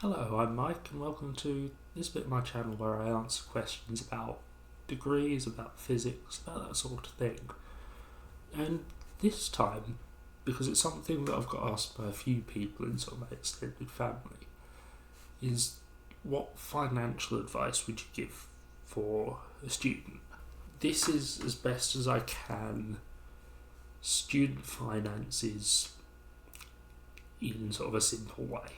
Hello, I'm Mike, and welcome to this bit of my channel where I answer questions about degrees, about physics, about that sort of thing. And this time, because it's something that I've got asked by a few people in sort of my extended family, is what financial advice would you give for a student? This is, as best as I can, student finances in sort of a simple way.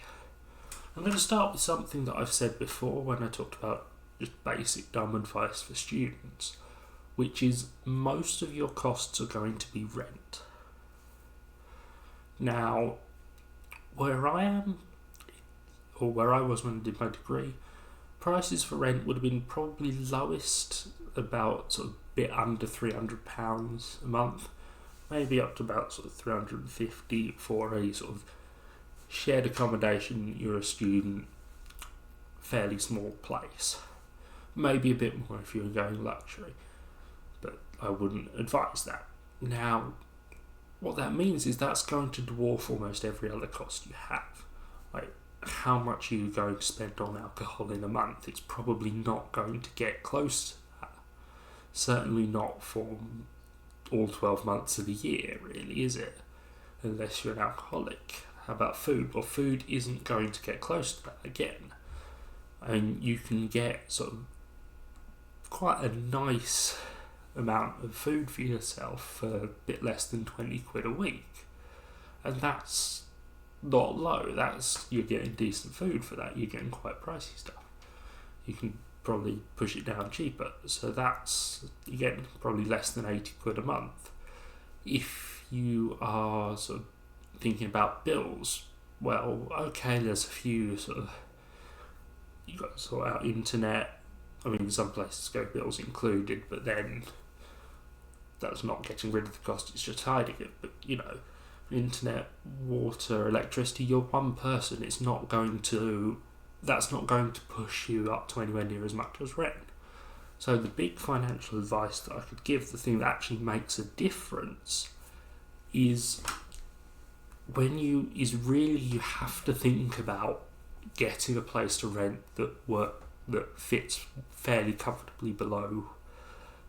I'm going to start with something that I've said before when I talked about just basic dumb advice for students, which is most of your costs are going to be rent. Now, where I am, or where I was when I did my degree, prices for rent would have been probably lowest about sort of a bit under £300 a month, maybe up to about sort of 350 for a sort of shared accommodation, you're a student, fairly small place. Maybe a bit more if you were going luxury, but I wouldn't advise that. Now, what that means is that's going to dwarf almost every other cost you have. Like, how much are you going to spend on alcohol in a month? It's probably not going to get close to that. Certainly not for all 12 months of the year, really, is it? Unless you're an alcoholic. How about food? Well, food isn't going to get close to that again. And you can get sort of quite a nice amount of food for yourself for a bit less than 20 quid a week. And that's not low. You're getting decent food for that. You're getting quite pricey stuff. You can probably push it down cheaper. So you're getting probably less than 80 quid a month. If you are sort of thinking about bills, well, okay, there's a few you've got to sort out internet. I mean, some places go bills included, but then that's not getting rid of the cost, it's just hiding it. But, internet, water, electricity, you're one person, that's not going to push you up to anywhere near as much as rent. So the big financial advice that I could give, the thing that actually makes a difference, is you have to think about getting a place to rent that fits fairly comfortably below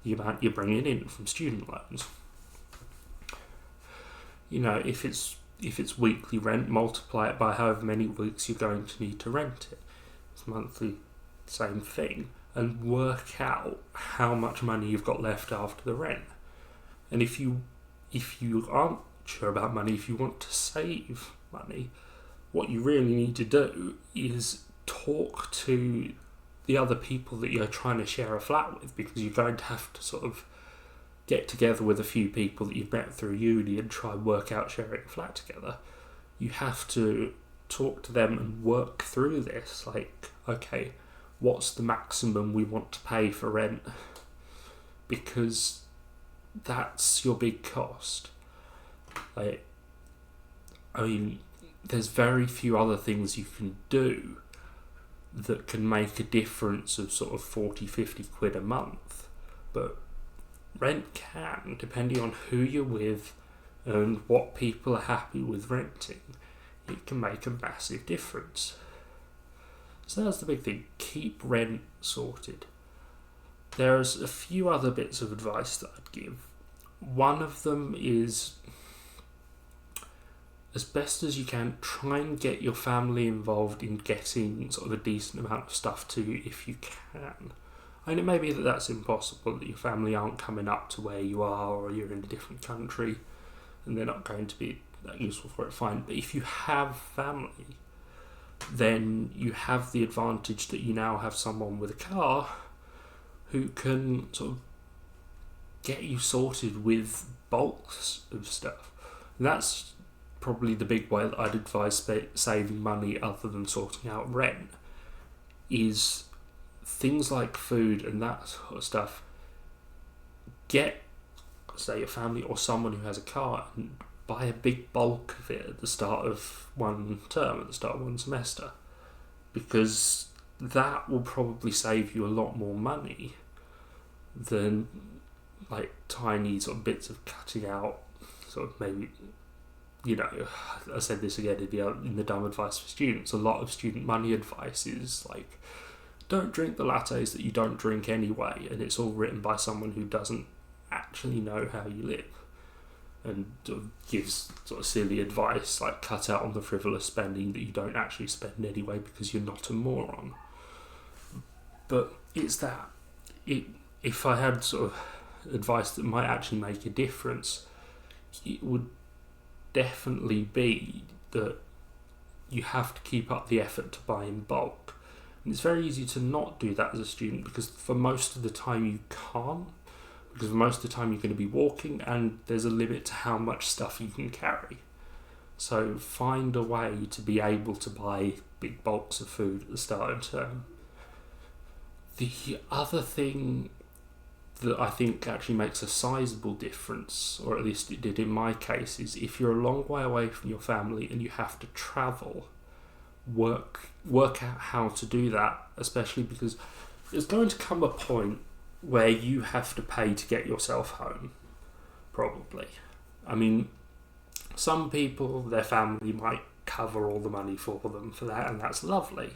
the amount you're bringing in from student loans. If it's weekly rent, multiply it by however many weeks you're going to need to rent it. It's monthly, same thing, and work out how much money you've got left after the rent. And if you aren't sure about money, if you want to save money, what you really need to do is talk to the other people that you're trying to share a flat with, because you're going to have to sort of get together with a few people that you've met through uni and try and work out sharing a flat together. You have to talk to them and work through this, like, okay, what's the maximum we want to pay for rent, because that's your big cost. There's very few other things you can do that can make a difference of sort of 40-50 quid a month, but rent can, depending on who you're with and what people are happy with renting. It can make a massive difference. So that's the big thing, keep rent sorted. There's a few other bits of advice that I'd give. One of them is, as best as you can, try and get your family involved in getting sort of a decent amount of stuff to you if you can. I mean, it may be that that's impossible, that your family aren't coming up to where you are, or you're in a different country and they're not going to be that useful for it, fine. But if you have family, then you have the advantage that you now have someone with a car who can sort of get you sorted with bulks of stuff. And that's probably the big way that I'd advise saving money other than sorting out rent, is things like food and that sort of stuff. Get, say, your family or someone who has a car and buy a big bulk of it at the start of one term, at the start of one semester, because that will probably save you a lot more money than like tiny sort of bits of cutting out sort of maybe I said this again in the dumb advice for students. A lot of student money advice is like, don't drink the lattes that you don't drink anyway, and it's all written by someone who doesn't actually know how you live, and gives sort of silly advice like cut out on the frivolous spending that you don't actually spend anyway because you're not a moron. But it's that if I had sort of advice that might actually make a difference, it would definitely be that you have to keep up the effort to buy in bulk. And it's very easy to not do that as a student because for most of the time you can't, because for most of the time you're going to be walking and there's a limit to how much stuff you can carry. So find a way to be able to buy big bulks of food at the start of term. The other thing that I think actually makes a sizable difference, or at least it did in my case, is if you're a long way away from your family and you have to travel, work out how to do that, especially because there's going to come a point where you have to pay to get yourself home, probably. I mean, some people, their family might cover all the money for them for that, and that's lovely.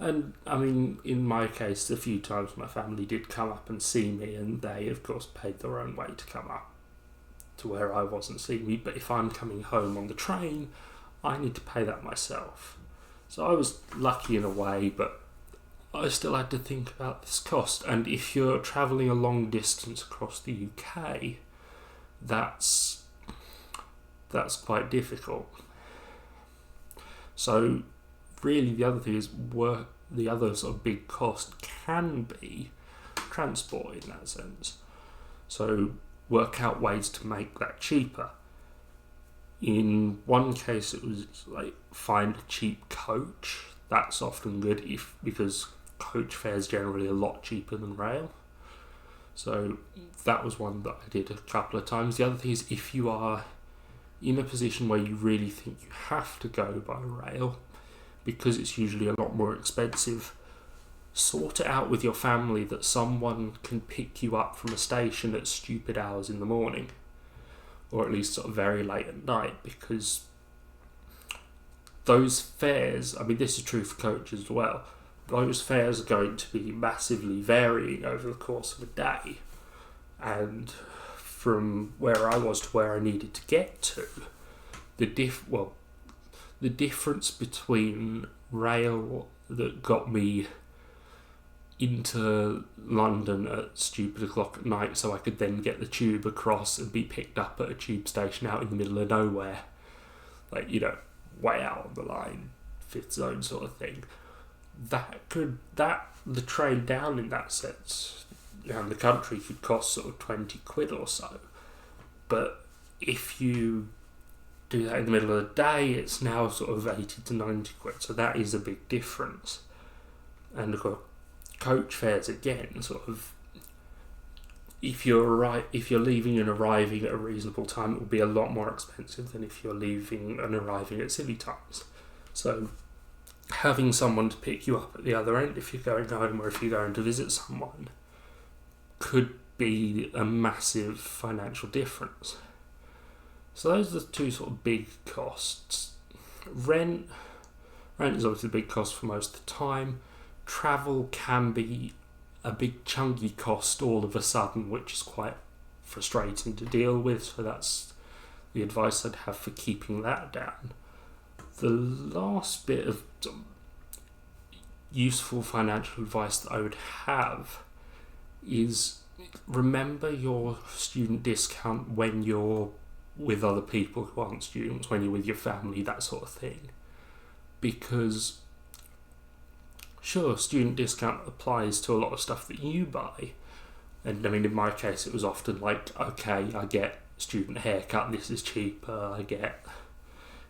And I mean, in my case, a few times my family did come up and see me, and they, of course, paid their own way to come up to where I wasn't seeing me. But if I'm coming home on the train, I need to pay that myself. So I was lucky in a way, but I still had to think about this cost. And if you're travelling a long distance across the UK, that's quite difficult. So really the other thing is the other sort of big cost can be transport in that sense. So work out ways to make that cheaper. In one case it was like find a cheap coach. That's often good because coach fares generally a lot cheaper than rail. So that was one that I did a couple of times. The other thing is if you are in a position where you really think you have to go by rail, because it's usually a lot more expensive, sort it out with your family that someone can pick you up from a station at stupid hours in the morning, or at least sort of very late at night, because those fares, I mean this is true for coaches as well, those fares are going to be massively varying over the course of a day, and from where I was to where I needed to get to, the difference between rail that got me into London at stupid o'clock at night so I could then get the tube across and be picked up at a tube station out in the middle of nowhere, like, way out on the line, fifth zone sort of thing, the train down in that sense around the country could cost sort of 20 quid or so. But if you do that in the middle of the day, it's now sort of 80 to 90 quid, so that is a big difference. And of course, coach fares again, sort of, if you're leaving and arriving at a reasonable time, it will be a lot more expensive than if you're leaving and arriving at silly times. So having someone to pick you up at the other end if you're going home or if you're going to visit someone could be a massive financial difference. So those are the two sort of big costs. Rent is obviously a big cost for most of the time. Travel can be a big chunky cost all of a sudden, which is quite frustrating to deal with. So that's the advice I'd have for keeping that down. The last bit of useful financial advice that I would have is remember your student discount when you're with other people who aren't students, when you're with your family, that sort of thing. Because sure, student discount applies to a lot of stuff that you buy, and I mean in my case it was often like, okay, I get student haircut, this is cheaper, I get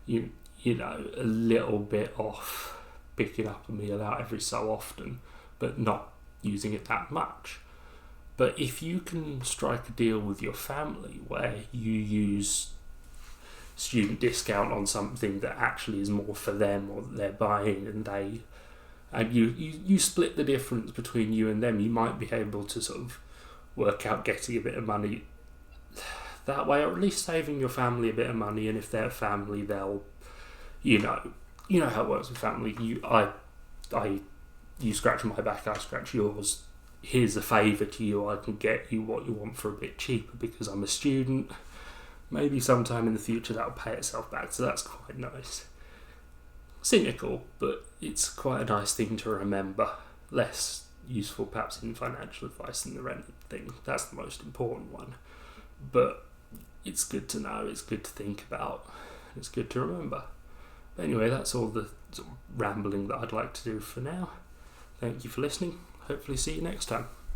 a little bit off picking up a meal out every so often, but not using it that much. But if you can strike a deal with your family where you use student discount on something that actually is more for them or that they're buying, and you split the difference between you and them, you might be able to sort of work out getting a bit of money. that way, or at least saving your family a bit of money. And if they're family, they'll, you know how it works with family. You scratch my back, I scratch yours. Here's a favour to you. I can get you what you want for a bit cheaper because I'm a student. Maybe sometime in the future that'll pay itself back. So that's quite nice. Cynical, but it's quite a nice thing to remember. Less useful perhaps in financial advice than the rent thing. That's the most important one. But it's good to know, it's good to think about, it's good to remember. But anyway, that's all the sort of rambling that I'd like to do for now. Thank you for listening. Hopefully see you next time.